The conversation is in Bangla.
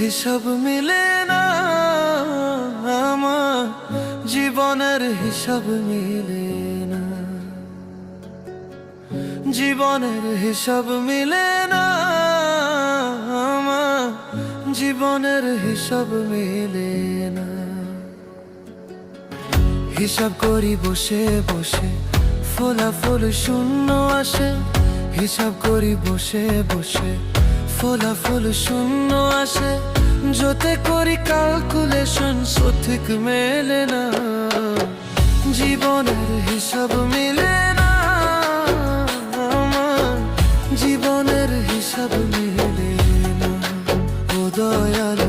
হিসাব মিলে না, আমার জীবনের হিসাব মিলে না, জীবনের হিসাব মিলে না, আমার জীবনের হিসাব মিলে না। হিসাব করি বসে বসে, ফলাফল শূন্য আসে। হিসাব করি বসে বসে, ফলাফল শূন্য আসে। যতে করি ক্যালকুলেশন সঠিক মেলে না, জীবনের হিসাব মিলে না, আমার জীবনের হিসাব মিলে না। ও দয়াল